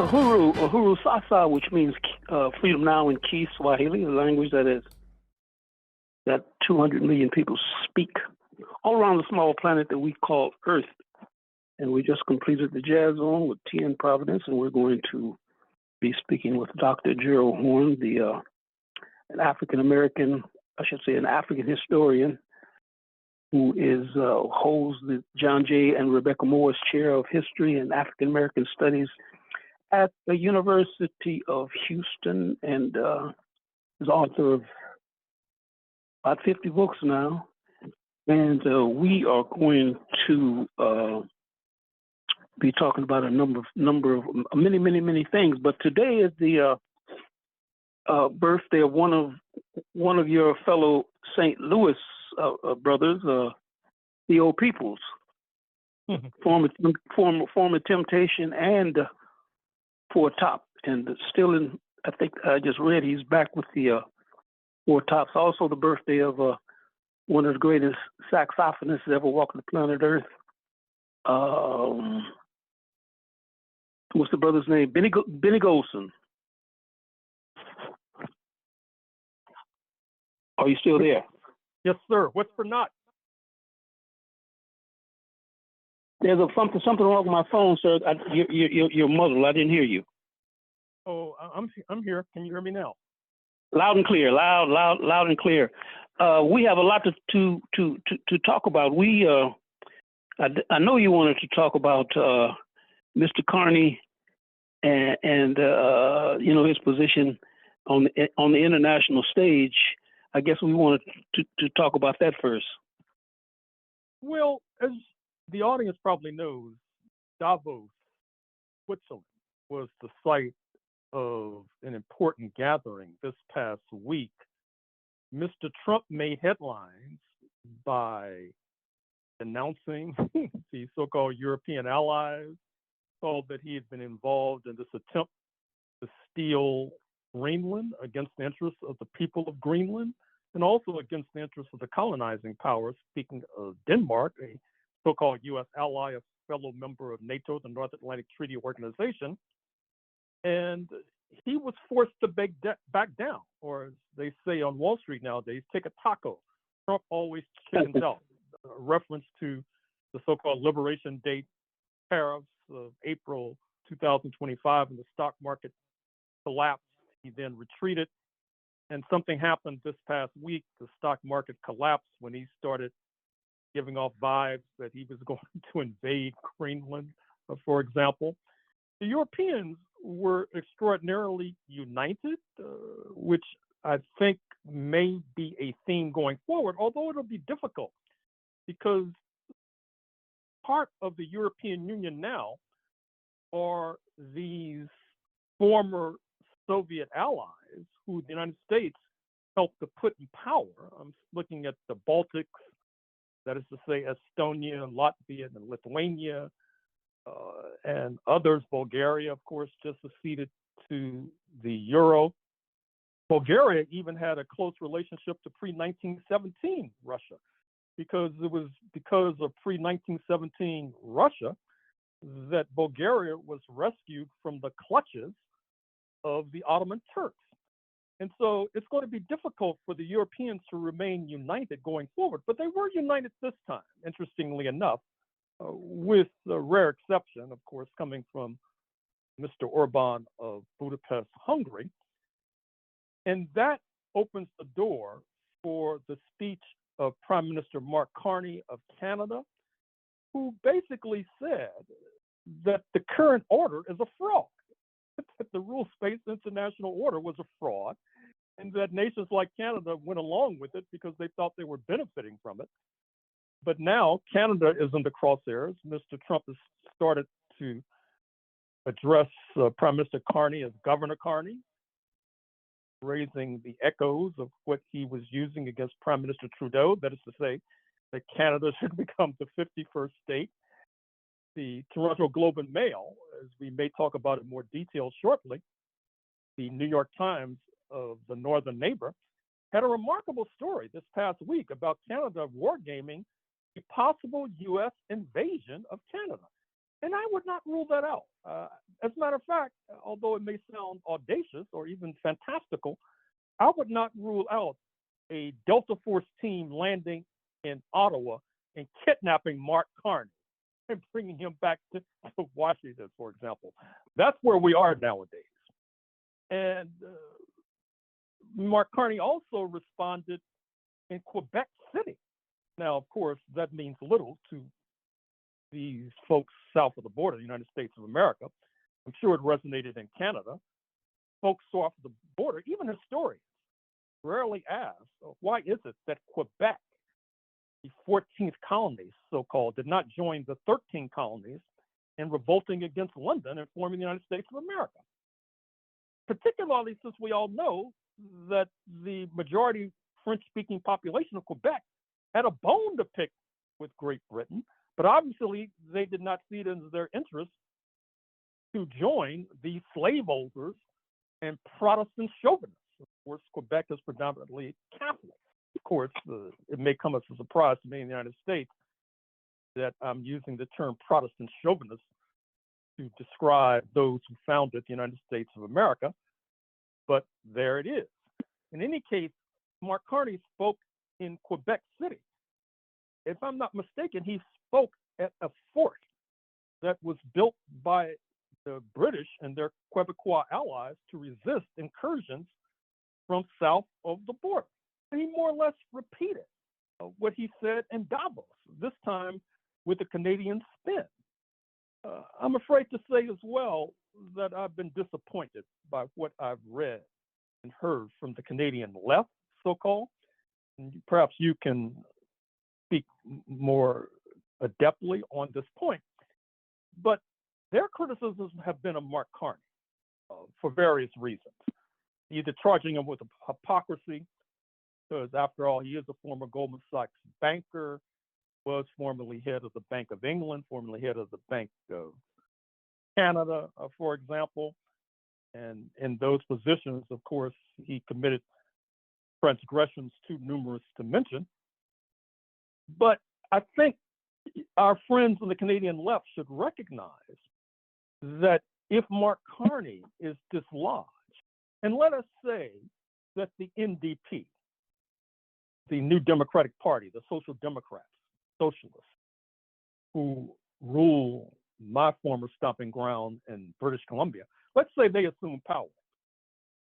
Uhuru Sasa, which means freedom now in Kiswahili, a language that 200 million people speak all around the small planet that we call Earth. And we just completed the Jazz Zone with T in Providence, and we're going to be speaking with Dr. Gerald Horne, an African American, an African historian, who holds the John J. and Rebecca Morris Chair of History and African American Studies at the University of Houston, and is author of about 50 books now. And we are going to be talking about a number of many things. But today is the birthday of one of your fellow St. Louis brothers, Theo Peoples, former Temptation and Four Top, and still in. I think I just read he's back with the Four Tops. Also, the birthday of one of the greatest saxophonists ever walked the planet Earth. What's the brother's name? Benny Golson. Are you still there? Yes, sir. What's for not? There's something wrong with my phone, sir. You're muzzled. I didn't hear you. Oh, I'm here. Can you hear me now? Loud and clear. Loud and clear. We have a lot to talk about. I know you wanted to talk about Mr. Carney and his position on the international stage. I guess we wanted to talk about that first. Well, as the audience probably knows, Davos, Switzerland, was the site of an important gathering this past week. Mr. Trump made headlines by announcing the so-called European allies, called that he had been involved in this attempt to steal Greenland against the interests of the people of Greenland, and also against the interests of the colonizing powers. Speaking of Denmark, a so-called U.S. ally, a fellow member of NATO, the North Atlantic Treaty Organization, and he was forced to back down, or as they say on Wall Street nowadays, take a taco. Trump always chickens out. A reference to the so-called Liberation Date tariffs of April 2025, and the stock market collapsed. He then retreated, and something happened this past week. The stock market collapsed when he started giving off vibes that he was going to invade Greenland, for example. The Europeans were extraordinarily united, which I think may be a theme going forward, although it'll be difficult because part of the European Union now are these former Soviet allies who the United States helped to put in power. I'm looking at the Baltics, that is to say Estonia, Latvia, and Lithuania, and others. Bulgaria, of course, just acceded to the euro. Bulgaria even had a close relationship to pre-1917 Russia, because it was because of pre-1917 Russia that Bulgaria was rescued from the clutches of the Ottoman Turks. And so it's going to be difficult for the Europeans to remain united going forward, but they were united this time, interestingly enough, with a rare exception, of course, coming from Mr. Orban of Budapest, Hungary. And that opens the door for the speech of Prime Minister Mark Carney of Canada, who basically said that the current order is a fraud, that the rules-based international order was a fraud, and that nations like Canada went along with it because they thought they were benefiting from it. But now Canada is in the crosshairs. Mr. Trump has started to address Prime Minister Carney as Governor Carney, raising the echoes of what he was using against Prime Minister Trudeau, that is to say, that Canada should become the 51st state. The Toronto Globe and Mail, as we may talk about in more detail shortly, the New York Times of the northern neighbor, had a remarkable story this past week about Canada wargaming a possible U.S. invasion of Canada. And I would not rule that out. As a matter of fact, although it may sound audacious or even fantastical, I would not rule out a Delta Force team landing in Ottawa and kidnapping Mark Carney and bringing him back to Washington, for example. That's where we are nowadays. And Mark Carney also responded in Quebec City. Now, of course, that means little to these folks south of the border, the United States of America. I'm sure it resonated in Canada. Folks south of the border, even historians, rarely ask, why is it that Quebec, the 14th colony, so-called, did not join the 13 colonies in revolting against London and forming the United States of America? Particularly since we all know that the majority French-speaking population of Quebec had a bone to pick with Great Britain, but obviously they did not see it as their interest to join the slaveholders and Protestant chauvinists. Of course, Quebec is predominantly Catholic. Of course, it may come as a surprise to me in the United States that I'm using the term Protestant chauvinist to describe those who founded the United States of America, but there it is. In any case, Mark Carney spoke in Quebec City. If I'm not mistaken, he spoke at a fort that was built by the British and their Quebecois allies to resist incursions from south of the border. And he more or less repeated what he said in Davos, this time with a Canadian spin. I'm afraid to say as well that I've been disappointed by what I've read and heard from the Canadian left, so-called. And perhaps you can speak more adeptly on this point. But their criticisms have been of Mark Carney for various reasons, either charging him with hypocrisy, because after all, he is a former Goldman Sachs banker, was formerly head of the Bank of England, formerly head of the Bank of Canada, for example. And in those positions, of course, he committed transgressions too numerous to mention. But I think our friends on the Canadian left should recognize that if Mark Carney is dislodged, and let us say that the NDP, the New Democratic Party, the Social Democrats, socialists, who rule my former stomping ground in British Columbia, let's say they assume power.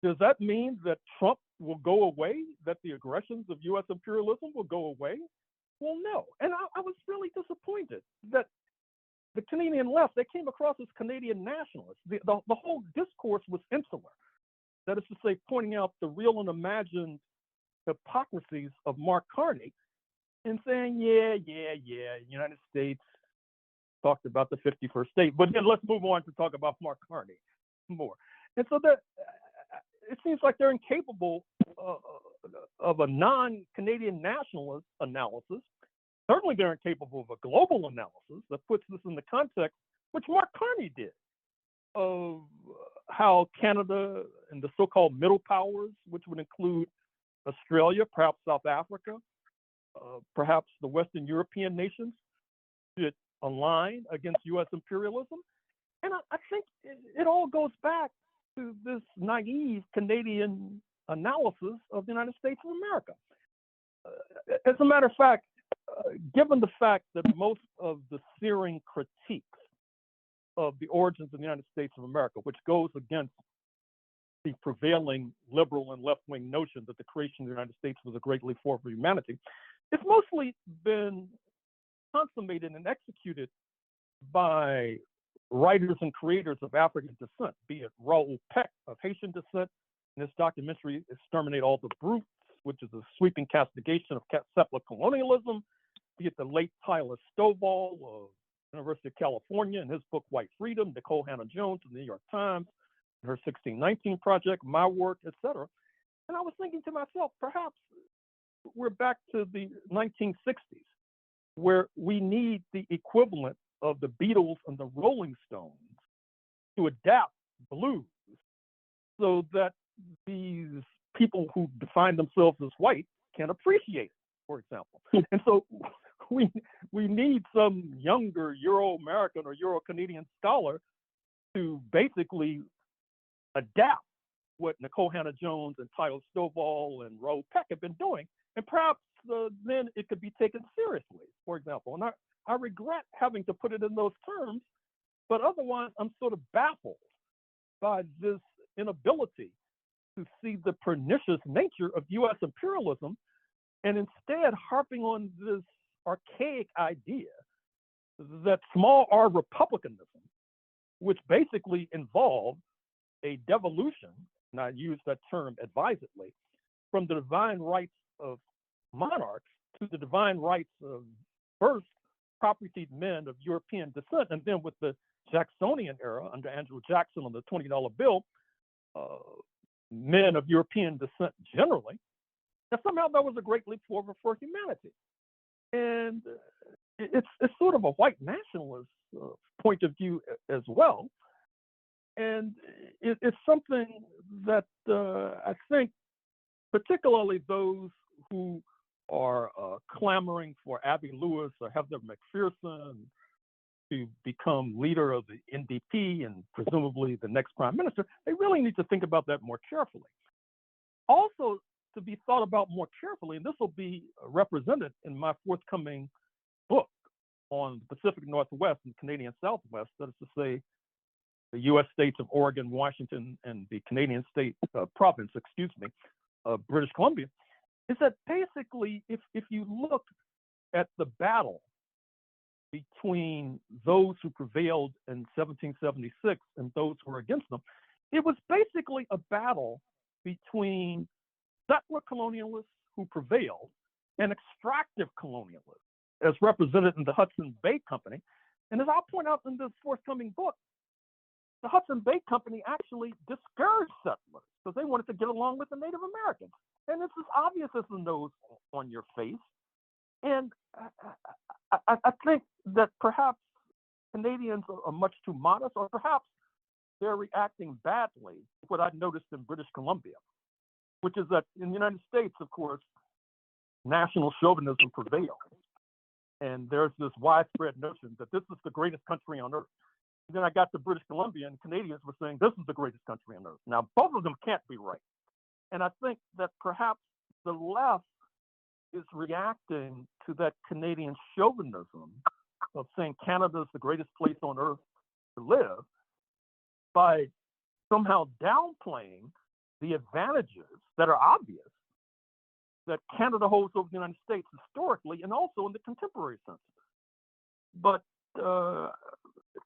Does that mean that Trump will go away, that the aggressions of U.S. imperialism will go away? Well, no. And I was really disappointed that the Canadian left, they came across as Canadian nationalists. The whole discourse was insular. That is to say, pointing out the real and imagined hypocrisies of Mark Carney and saying, yeah, United States talked about the 51st state, but then let's move on to talk about Mark Carney more. And so that it seems like they're incapable of a non-Canadian nationalist analysis. Certainly they're incapable of a global analysis that puts this in the context, which Mark Carney did, of how Canada and the so-called middle powers, which would include Australia, perhaps South Africa, perhaps the Western European nations, should align against U.S. imperialism. And I think it all goes back to this naive Canadian analysis of the United States of America. As a matter of fact, given the fact that most of the searing critiques of the origins of the United States of America, which goes against the prevailing liberal and left-wing notion that the creation of the United States was a great leap forward for humanity, it's mostly been consummated and executed by writers and creators of African descent, be it Raoul Peck of Haitian descent in his documentary Exterminate All the Brutes, which is a sweeping castigation of settler colonialism, be it the late Tyler Stovall of University of California in his book White Freedom, Nicole Hannah-Jones of the New York Times, her 1619 project, my work, etc. And I was thinking to myself, perhaps we're back to the 1960s, where we need the equivalent of the Beatles and the Rolling Stones to adapt blues so that these people who define themselves as white can appreciate it, for example. And so we need some younger Euro-American or Euro-Canadian scholar to basically adapt what Nicole Hannah-Jones and Tyler Stovall and Raoul Peck have been doing, and perhaps then it could be taken seriously, for example. And I regret having to put it in those terms, but otherwise I'm sort of baffled by this inability to see the pernicious nature of U.S. imperialism, and instead harping on this archaic idea that small r republicanism, which basically involved a devolution, and I use that term advisedly, from the divine rights of monarchs to the divine rights of first propertied men of European descent, and then with the Jacksonian era under Andrew Jackson on the $20 bill, men of European descent generally, that somehow that was a great leap forward for humanity. And it's sort of a white nationalist point of view as well. And it's something that I think particularly those who are clamoring for Abby Lewis or Heather McPherson to become leader of the NDP and presumably the next prime minister, they really need to think about that more carefully. Also, to be thought about more carefully, and this will be represented in my forthcoming book on the Pacific Northwest and Canadian Southwest, that is to say, the U.S. states of Oregon, Washington, and the Canadian state province, of British Columbia, is that basically, if you look at the battle between those who prevailed in 1776 and those who were against them, it was basically a battle between settler colonialists who prevailed and extractive colonialists, as represented in the Hudson Bay Company. And as I'll point out in this forthcoming book, the Hudson Bay Company actually discouraged settlers because they wanted to get along with the Native Americans. And it's as obvious as the nose on your face. And I think that perhaps Canadians are much too modest, or perhaps they're reacting badly to what I noticed in British Columbia, which is that in the United States, of course, national chauvinism prevails. And there's this widespread notion that this is the greatest country on earth. And then I got to British Columbia, and Canadians were saying this is the greatest country on earth. Now, both of them can't be right. And I think that perhaps the left is reacting to that Canadian chauvinism of saying Canada is the greatest place on earth to live by somehow downplaying the advantages that are obvious that Canada holds over the United States historically and also in the contemporary sense. But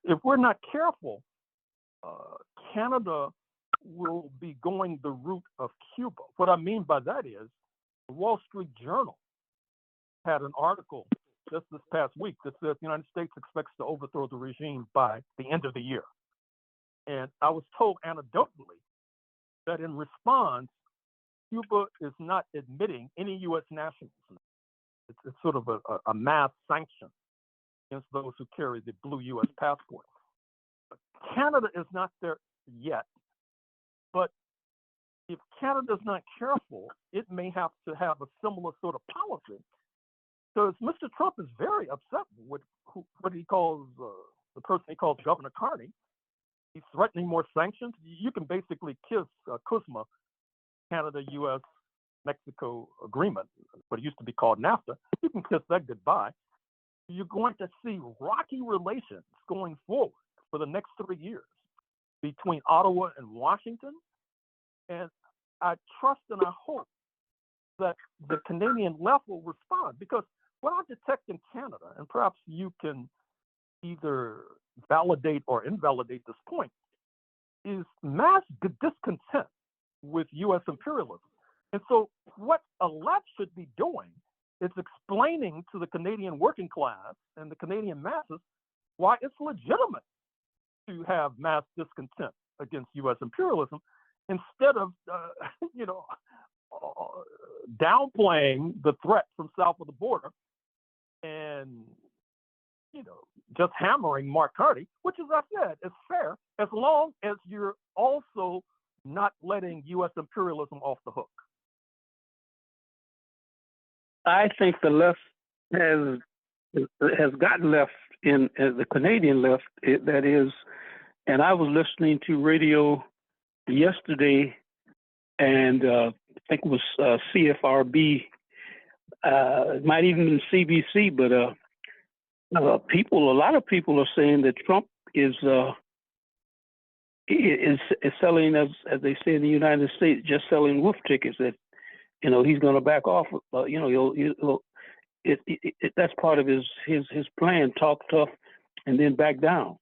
if we're not careful, Canada will be going the route of Cuba. What I mean by that is the Wall Street Journal had an article just this past week that says the United States expects to overthrow the regime by the end of the year. And I was told anecdotally that in response, Cuba is not admitting any U.S. nationals. It's sort of a mass sanction against those who carry the blue U.S. passport. But Canada is not there yet. But if Canada's not careful, it may have to have a similar sort of policy. Because Mr. Trump is very upset with what he calls, the person he calls Governor Carney. He's threatening more sanctions. You can basically kiss CUSMA, Canada, U.S., Mexico agreement, what it used to be called NAFTA. You can kiss that goodbye. You're going to see rocky relations going forward for the next 3 years between Ottawa and Washington. And I trust and I hope that the Canadian left will respond, because what I detect in Canada, and perhaps you can either validate or invalidate this point, is mass discontent with U.S. imperialism. And so what a left should be doing is explaining to the Canadian working class and the Canadian masses why it's legitimate to have mass discontent against U.S. imperialism, instead of, downplaying the threat from south of the border and, just hammering Mark Carney, which, as I said, is fair as long as you're also not letting U.S. imperialism off the hook. I think the left has has gotten left in the Canadian left, that is. And I was listening to radio yesterday, and I think it was CFRB. It might even be CBC, but a lot of people are saying that Trump is selling, as they say in the United States, just selling wolf tickets. That he's going to back off. That's part of his plan: talk tough and then back down.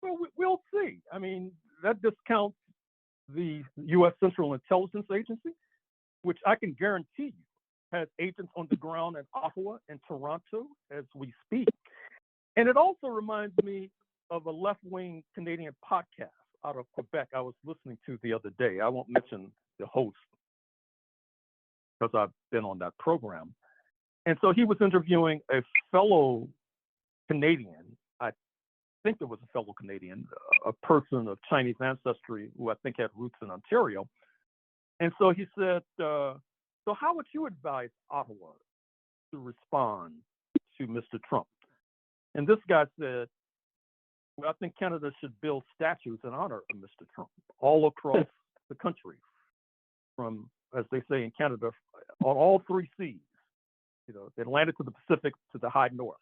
Well, we'll see. I mean, that discounts the U.S. Central Intelligence Agency, which I can guarantee you has agents on the ground in Ottawa and Toronto as we speak. And it also reminds me of a left-wing Canadian podcast out of Quebec I was listening to the other day. I won't mention the host because I've been on that program. And so he was interviewing a fellow Canadian, I think it was a fellow Canadian, a person of Chinese ancestry who I think had roots in Ontario. And so he said, so how would you advise Ottawa to respond to Mr. Trump? And this guy said, well, I think Canada should build statues in honor of Mr. Trump all across the country, from, as they say in Canada, on all three seas, the Atlantic to the Pacific to the high north.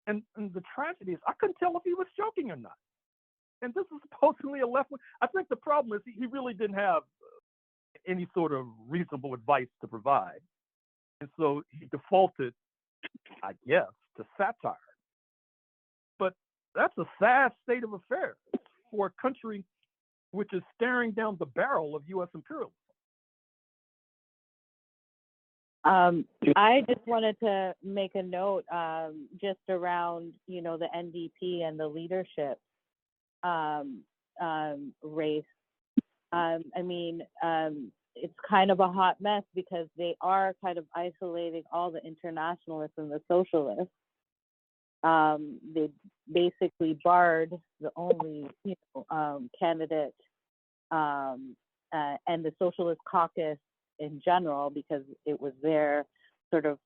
And the tragedy is I couldn't tell if he was joking or not. And this is supposedly a left wing. I think the problem is he really didn't have any sort of reasonable advice to provide. And so he defaulted, I guess, to satire. But that's a sad state of affairs for a country which is staring down the barrel of U.S. imperialism. I just wanted to make a note just around, the NDP and the leadership race. It's kind of a hot mess because they are kind of isolating all the internationalists and the socialists. They basically barred the only candidate and the Socialist Caucus in general, because it was their sort of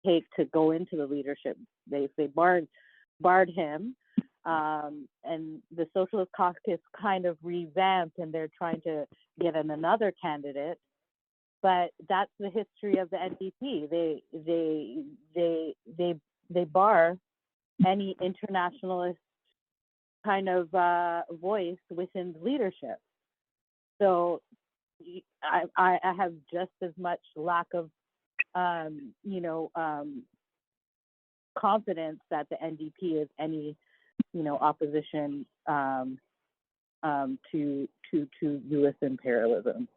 take to go into the leadership. They barred him, and the Socialist Caucus kind of revamped, and they're trying to get in another candidate. But that's the history of the NDP. They bar any internationalist kind of voice within the leadership. So I have just as much lack of, confidence that the NDP is any, opposition to U.S. imperialism.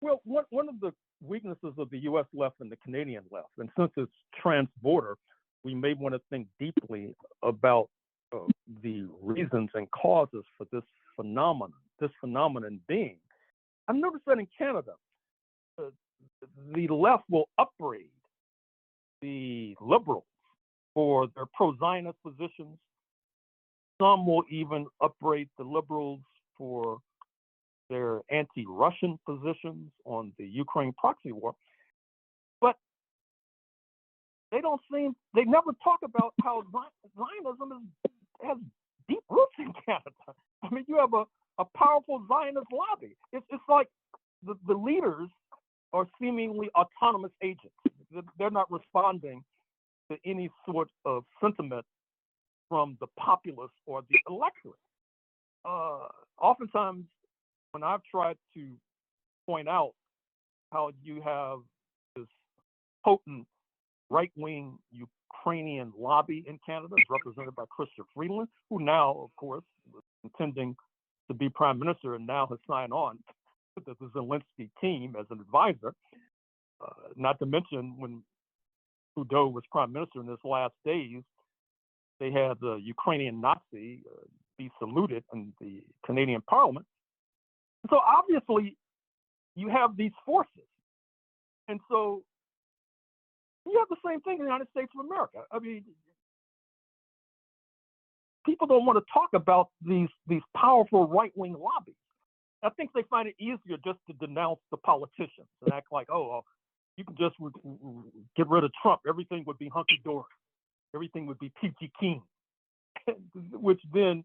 Well, one of the weaknesses of the U.S. left and the Canadian left, and since it's trans-border, we may want to think deeply about the reasons and causes for this phenomenon being. I've noticed that in Canada, the left will upbraid the liberals for their pro-Zionist positions. Some will even upbraid the liberals for their anti-Russian positions on the Ukraine proxy war. But they never talk about how Zionism has deep roots in Canada. I mean, you have a powerful Zionist lobby. It's like the leaders are seemingly autonomous agents. They're not responding to any sort of sentiment from the populace or the electorate. Oftentimes, when I've tried to point out how you have this potent right-wing Ukrainian lobby in Canada, represented by Chrystia Freeland, who now, of course, was intending to be prime minister and now has signed on to the Zelensky team as an advisor. Not to mention when Trudeau was prime minister in his last days, they had the Ukrainian Nazi be saluted in the Canadian Parliament. So obviously, you have these forces. And so you have the same thing in the United States of America. I mean, people don't want to talk about these powerful right-wing lobbies. I think they find it easier just to denounce the politicians and act like, oh, you can just get rid of Trump. Everything would be hunky-dory. Everything would be peachy keen, which then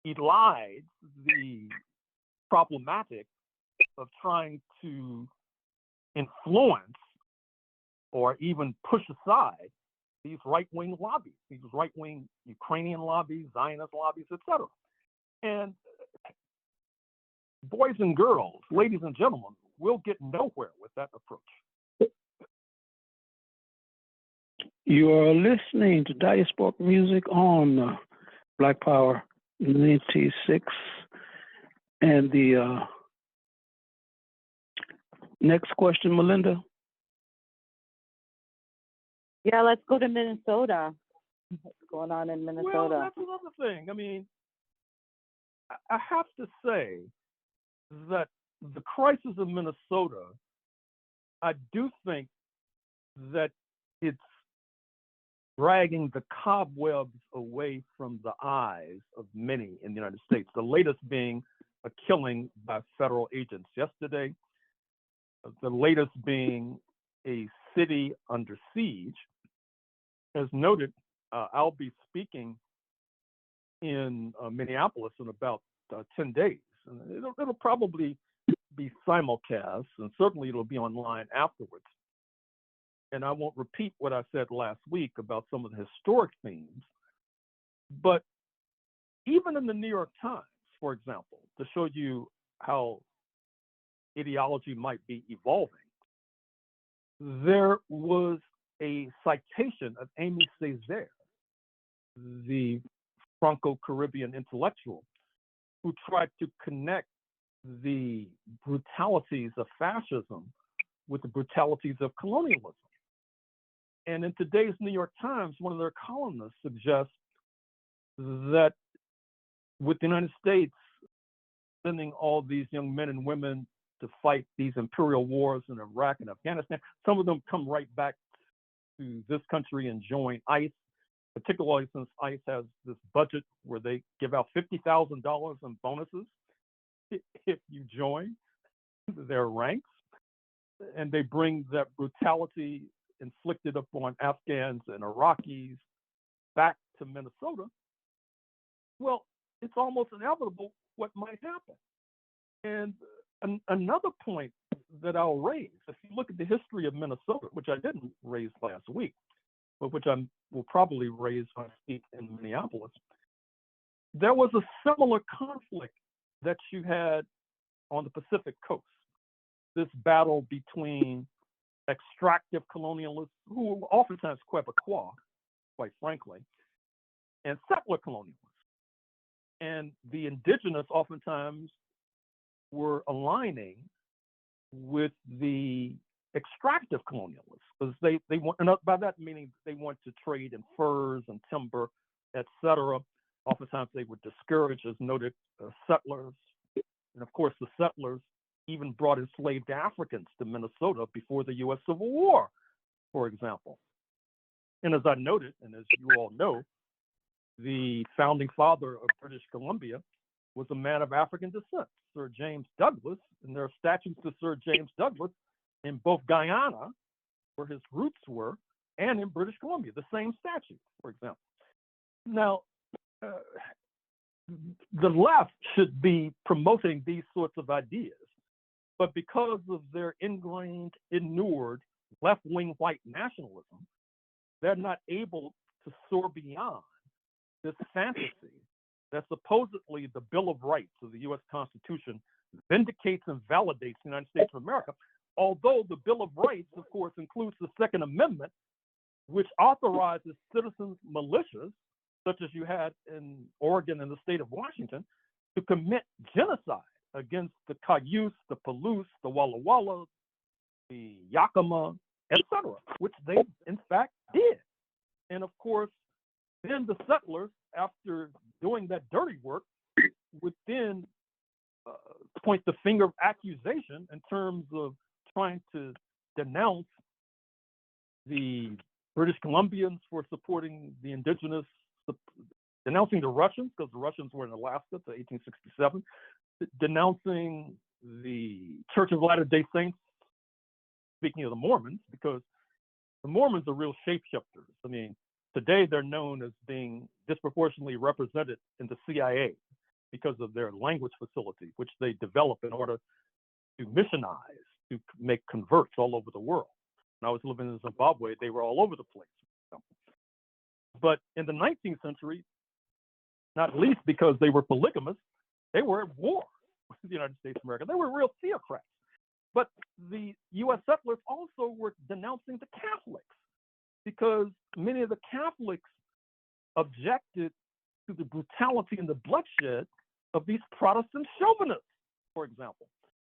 elides the problematic of trying to influence or even push aside these right-wing lobbies, these right-wing Ukrainian lobbies, Zionist lobbies, etc. And boys and girls, ladies and gentlemen, we'll get nowhere with that approach. You are listening to Diasporic music on Black Power 96. And the next question, Melinda. Yeah, let's go to Minnesota. What's going on in Minnesota? Well, that's another thing. I mean, I have to say that the crisis in Minnesota, I do think that it's dragging the cobwebs away from the eyes of many in the United States, the latest being a killing by federal agents yesterday, the latest being a city under siege. As noted, I'll be speaking in Minneapolis in about 10 days. And it'll probably be simulcast, and certainly it'll be online afterwards. And I won't repeat what I said last week about some of the historic themes, but even in the New York Times, for example, to show you how ideology might be evolving, there was a citation of Amy Césaire, the Franco-Caribbean intellectual, who tried to connect the brutalities of fascism with the brutalities of colonialism. And in today's New York Times, one of their columnists suggests that with the United States sending all these young men and women to fight these imperial wars in Iraq and Afghanistan, some of them come right back to this country and join ICE, particularly since ICE has this budget where they give out $50,000 in bonuses if you join their ranks. And they bring that brutality inflicted upon Afghans and Iraqis back to Minnesota. Well, it's almost inevitable what might happen. And another point that I'll raise, if you look at the history of Minnesota, which I didn't raise last week, but which I will probably raise when I speak in Minneapolis, there was a similar conflict that you had on the Pacific coast, this battle between extractive colonialists, who were oftentimes Quebecois, quite frankly, and settler colonialists. And the indigenous oftentimes were aligning with the extractive colonialists, because they want, and by that meaning they want to trade in furs and timber, etc. Oftentimes they would discourage, as noted, settlers. And of course, the settlers even brought enslaved Africans to Minnesota before the U.S. Civil War, for example. And as I noted, and as you all know, the founding father of British Columbia was a man of African descent, Sir James Douglas, and there are statues to Sir James Douglas in both Guyana, where his roots were, and in British Columbia, the same statue, for example. Now, the left should be promoting these sorts of ideas, but because of their ingrained, inured left-wing white nationalism, they're not able to soar beyond this fantasy that supposedly the Bill of Rights of the U.S. Constitution vindicates and validates the United States of America, although the Bill of Rights, of course, includes the Second Amendment, which authorizes citizens' militias, such as you had in Oregon and the state of Washington, to commit genocide against the Cayuse, the Palouse, the Walla Walla, the Yakima, etc., which they, in fact, did. And of course, then the settlers, after doing that dirty work, would then point the finger of accusation in terms of trying to denounce the British Columbians for supporting the indigenous, denouncing the Russians, because the Russians were in Alaska to 1867, denouncing the Church of Latter-day Saints speaking of the Mormons, because the Mormons are real shapeshifters. I mean, today they're known as being disproportionately represented in the CIA because of their language facility, which they develop in order to missionize, to make converts all over the world. When I was living in Zimbabwe, they were all over the place. But in the 19th century, not least because they were polygamous, they were at war with the United States of America. They were real theocrats. But the U.S. settlers also were denouncing the Catholics because many of the Catholics objected to the brutality and the bloodshed of these Protestant chauvinists, for example,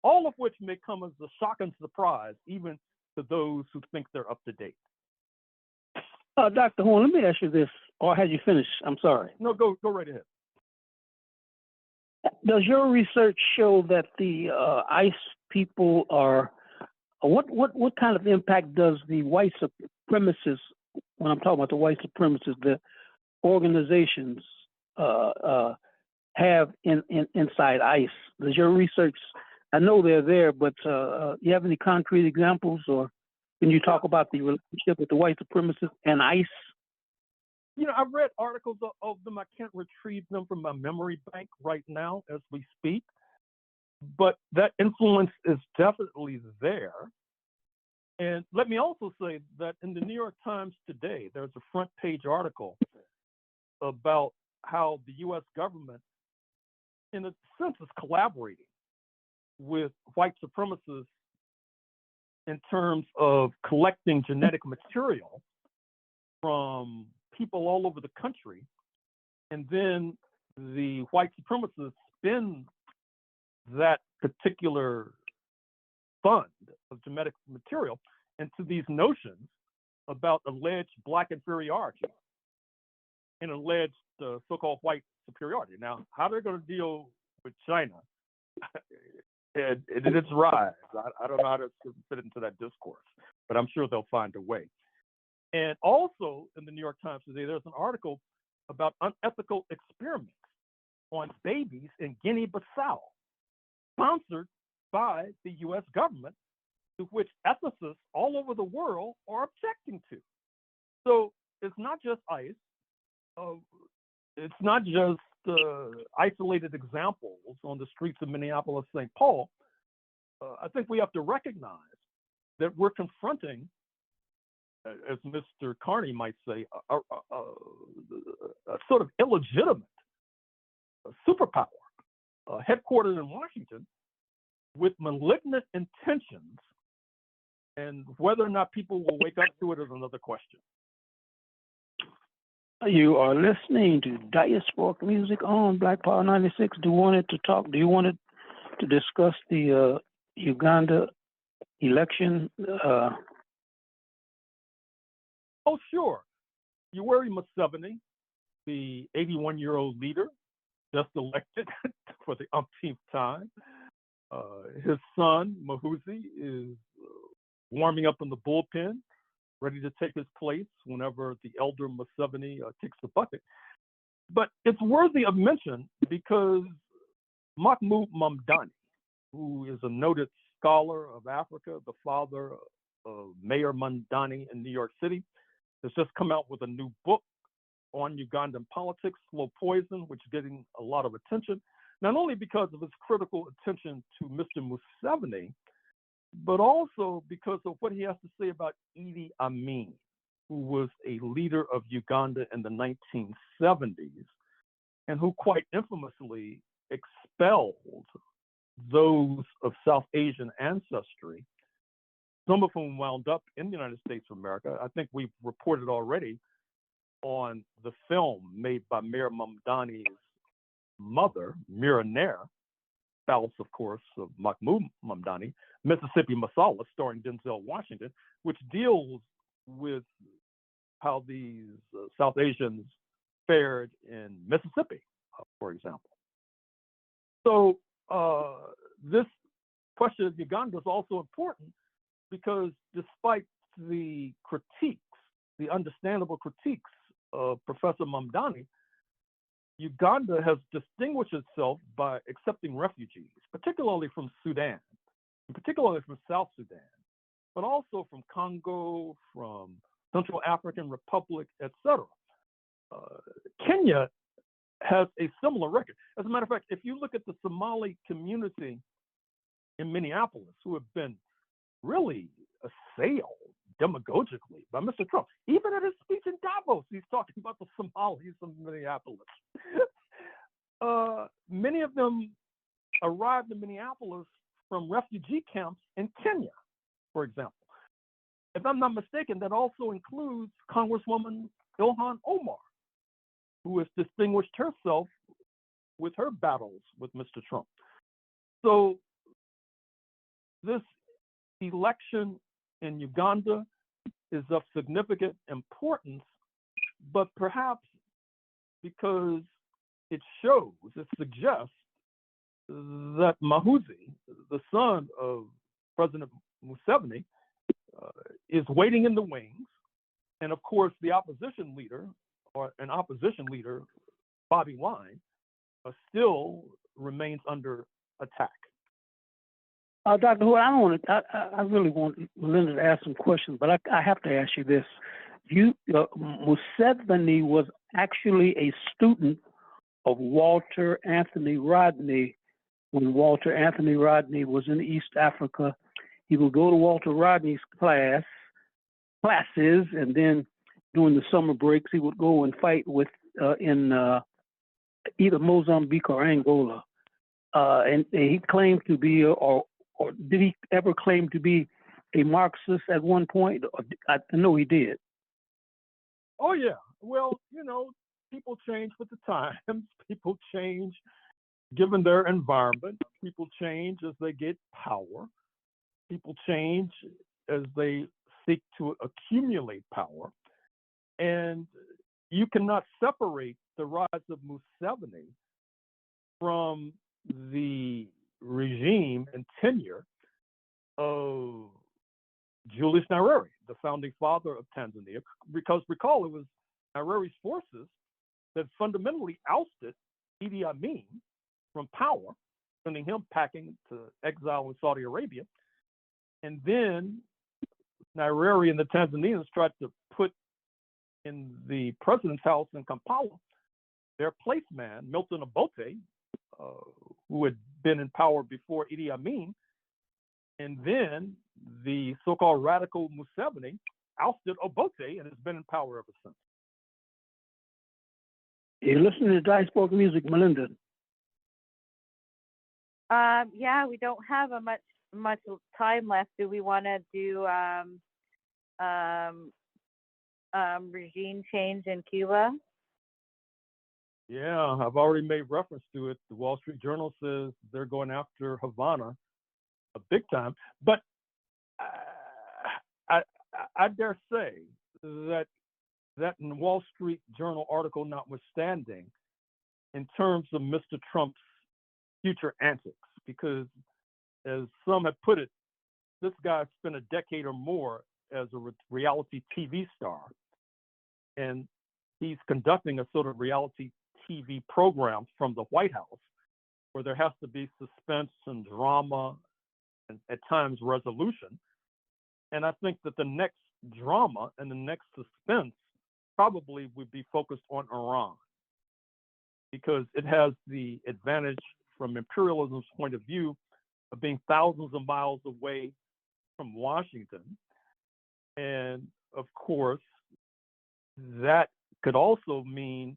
all of which may come as a shock and surprise even to those who think they're up to date. Dr. Horne, let me ask you this, or had you finished? I'm sorry. No, go right ahead. Does your research show that the ICE people are, what kind of impact does the white supremacists, when I'm talking about the white supremacists, the organizations have inside ICE? Does your research, I know they're there, but you have any concrete examples, or can you talk about the relationship with the white supremacists and ICE? You know, I've read articles of them. I can't retrieve them from my memory bank right now as we speak, but that influence is definitely there. And let me also say that in the New York Times today, there's a front page article about how the U.S. government, in a sense, is collaborating with white supremacists in terms of collecting genetic material from people all over the country, and then the white supremacists spin that particular fund of genetic material into these notions about alleged Black inferiority and alleged so-called white superiority. Now, how they're going to deal with China and its rise, I don't know how to fit into that discourse, but I'm sure they'll find a way. And also in the New York Times today, there's an article about unethical experiments on babies in Guinea-Bissau, sponsored by the U.S. government, to which ethicists all over the world are objecting to. So it's not just ICE. It's not just isolated examples on the streets of Minneapolis, St. Paul. I think we have to recognize that we're confronting, as Mr. Carney might say, a sort of illegitimate superpower headquartered in Washington with malignant intentions, and whether or not people will wake up to it is another question. You are listening to Diasporic Music on Black Power 96. Do you want to discuss the Uganda election? Oh, sure. Yoweri Museveni, the 81-year-old leader, just elected for the umpteenth time. His son, Mahuzi, is warming up in the bullpen, ready to take his place whenever the elder Museveni kicks the bucket. But it's worthy of mention because Mahmood Mamdani, who is a noted scholar of Africa, the father of Mayor Mamdani in New York City, has just come out with a new book on Ugandan politics, Slow Poison, which is getting a lot of attention, not only because of his critical attention to Mr. Museveni, but also because of what he has to say about Idi Amin, who was a leader of Uganda in the 1970s, and who quite infamously expelled those of South Asian ancestry, some of whom wound up in the United States of America. I think we've reported already on the film made by Mayor Mamdani's mother, Mira Nair, spouse, of course, of Mahmood Mamdani, Mississippi Masala, starring Denzel Washington, which deals with how these South Asians fared in Mississippi, for example. So this question of Uganda is also important because despite the critiques, the understandable critiques of Professor Mamdani, Uganda has distinguished itself by accepting refugees, particularly from Sudan, and particularly from South Sudan, but also from Congo, from Central African Republic, etc. Kenya has a similar record. As a matter of fact, if you look at the Somali community in Minneapolis, who have been really assailed demagogically by Mr. Trump, even at his speech in Davos, he's talking about the Somalis of Minneapolis. Many of them arrived in Minneapolis from refugee camps in Kenya, for example. If I'm not mistaken, that also includes Congresswoman Ilhan Omar, who has distinguished herself with her battles with Mr. Trump. So this election in Uganda is of significant importance, but perhaps because it suggests that Mahuzi, the son of President Museveni, is waiting in the wings. And of course, the opposition leader, Bobby Wine, still remains under attack. Dr. Horne, I really want Linda to ask some questions, but I have to ask you this. Museveni was actually a student of Walter Anthony Rodney. When Walter Anthony Rodney was in East Africa, he would go to Walter Rodney's classes, and then during the summer breaks, he would go and fight in either Mozambique or Angola. And he claimed to be, or did he ever claim to be a Marxist at one point? I know he did. Oh, yeah. Well, people change with the times. People change given their environment. People change as they get power. People change as they seek to accumulate power. And you cannot separate the rise of Museveni from the regime and tenure of Julius Nyerere, the founding father of Tanzania, because recall it was Nyerere's forces that fundamentally ousted Idi Amin from power, sending him packing to exile in Saudi Arabia. And then Nyerere and the Tanzanians tried to put in the president's house in Kampala their placeman, Milton Obote, who had been in power before Idi Amin. And then the so-called radical Museveni ousted Obote and has been in power ever since. You're listening to Diasporic Music, Melinda. Yeah, we don't have much time left. Do we want to do regime change in Cuba? Yeah, I've already made reference to it. The Wall Street Journal says they're going after Havana a big time. But I dare say that Wall Street Journal article notwithstanding, in terms of Mr. Trump's future antics, because as some have put it, this guy spent a decade or more as a reality TV star, and he's conducting a sort of reality TV program from the White House where there has to be suspense and drama and at times resolution. And I think that the next drama and the next suspense probably would be focused on Iran, because it has the advantage from imperialism's point of view of being thousands of miles away from Washington. And of course, that could also mean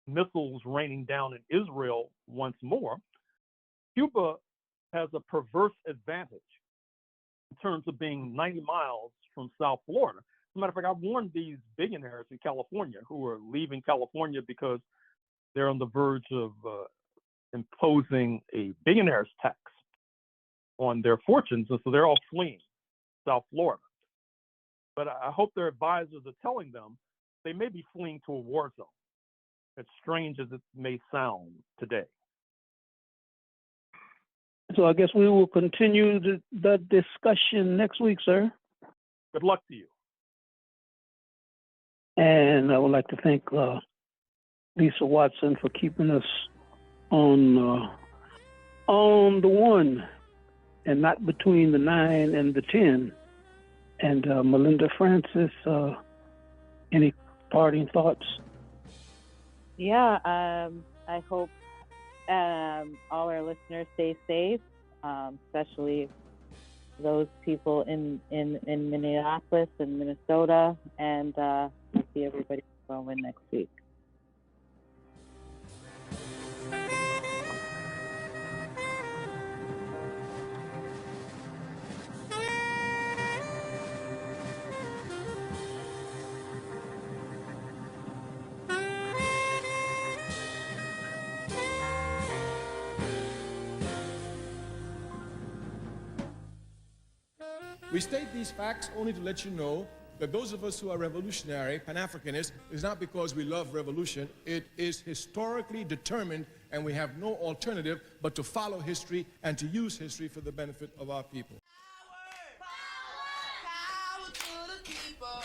missiles raining down in Israel once more. Cuba has a perverse advantage in terms of being 90 miles from South Florida. As a matter of fact, I've warned these billionaires in California who are leaving California because they're on the verge of imposing a billionaire's tax on their fortunes, and so they're all fleeing South Florida. But I hope their advisors are telling them they may be fleeing to a war zone, as strange as it may sound today. So I guess we will continue the discussion next week, sir. Good luck to you. And I would like to thank Lisa Watson for keeping us on the one and not between the 9 and the 10. And Melinda Francis, any parting thoughts? Yeah, I hope all our listeners stay safe, especially those people in Minneapolis and Minnesota, and I'll see everybody Whirlwind next week. We state these facts only to let you know that those of us who are revolutionary, Pan-Africanists, is not because we love revolution. It is historically determined, and we have no alternative but to follow history and to use history for the benefit of our people. Power to the people.